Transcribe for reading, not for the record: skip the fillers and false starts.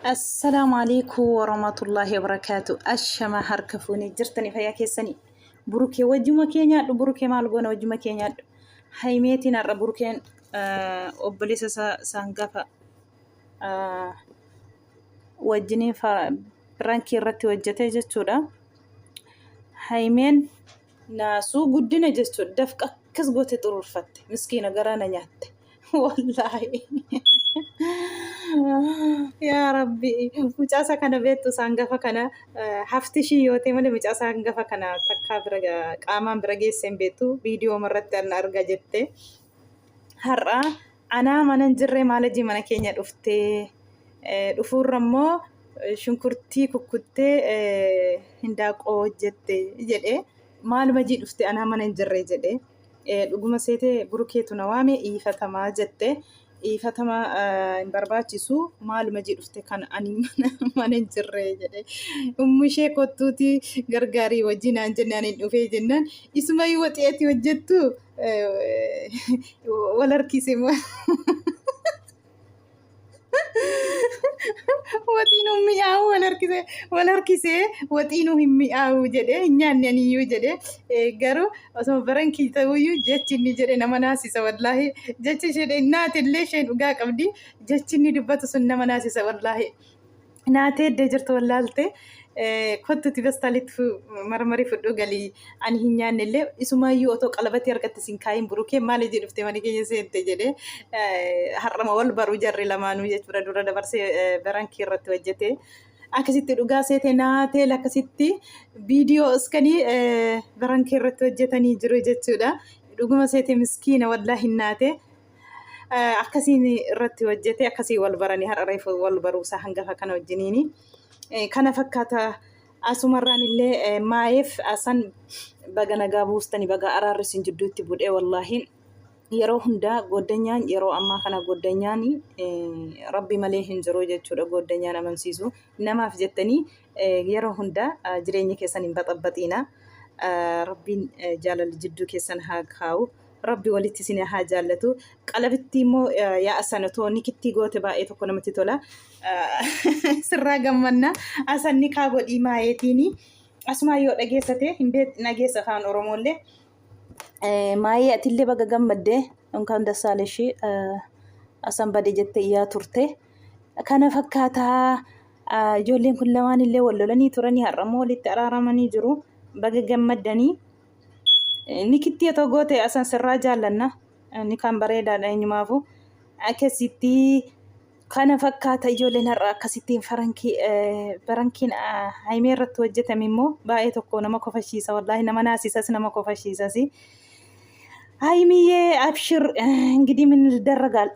السلام عليكم ورحمة الله وبركاته. أشما هركفوني جرتني فيا كيسني بروكي وجما كينيا بروكي مالغونا وجما كينيا هايميتي نار بروكين أوبليس سانغافا وجني فرانكي رتي وجتي جتودا هايمين ناسو قدنا جتو دفك أكس قوتي طرور فت مسكينة قرانا نيات والله يا ربي مجاسا كان بيتو سانغافا كان حفتشي يوتي مالي مجاسا سانغافا كان تكا قامان برغي سنبيتو فيديو مرت أرغا جتة هرّا أنا مننجري مالجي من كينيا دفتي دفور رمو شنكرتي كوكوتي هنداقو جتة جدي مال مجي دفتي أنا مننجري جدي dhuguma seete burukeetu nawaame ifatama jette ifatama barbaachisu maaluma jedhufte kan ani mana jirre jedhe ummishee kottuuti gargaarii wajjinaan jennaan hin dhufee jennaan isuma yoo xiyati hojjettu wal harkise وطينو مياو والاركيسه وطينو هم مياو جده نيان يو جده غرو اسو برنكي تويو جچني جده نمناسي والله جچ شد نات ليشن وغا قبدي جچني دبت سن نمناسي والله نات دجرت ولالته كنت تبستالت مرمري فدو غلي ان هنيان اللي اسما يو تو قلبت يركت سينكاين بروكي مالي جدفت ماني كي سنت جده حرم ول برو جري لمانو يجبر دور دبرس برانكي رت وجته akasitti dhugaa seete naatee lakkasitti viidiyoo iskanii barankee irratti hojjetanii jiru jechuudha. Dhuguma seete miskiina wallahi naatee akkasiin irratti hojjete akkasii wal baranii har'a reefu wal baruusaa hangafa kana wajjiniini. Kana fakkaata asumarraan illee maayef asan baga nagaa buustani baga araarrisin jidduutti budhee wallahi yeroo hundaa goddanyaan yeroo ammaa kana goddanyaan rabbi malee hin jiru jechuudha. Goddanyaan amansiisu namaaf jettanii yeroo hundaa jireenya keessan hin baxabbaxiina. Rabbiin jaalala jidduu keessan haa kaa'u. Rabbi walitti isin haa jaallatu. Qalbitti immoo yaa asanatoo nikitti goote baay'ee tokko namatti tola. Sirraa gammanna asanni kaa godhii maayeetiini asuma yoo dhageessate hin beet nageessa afaan Oromoolle maayee atillee baga gammadde onkaan dasaaleshi asan bade jette yaa turte kana fakkaata ijoolleen kun lamaan illee wal lolanii turanii har'ammoo walitti araaramanii jiru baga gammaddanii nikitti otoo goote asan sirraa jaallanna ni kan bareedaadha eenyumaafu akkasitti kana fakkaata ijoolleen har'a akkasittiin barankiin haymee irratti hojjetame immoo baay'ee tokko nama kofashiisa wallahi nama naasisas nama kofashiisas haymiyee abshir እንግዲህ ምን ይደረጋል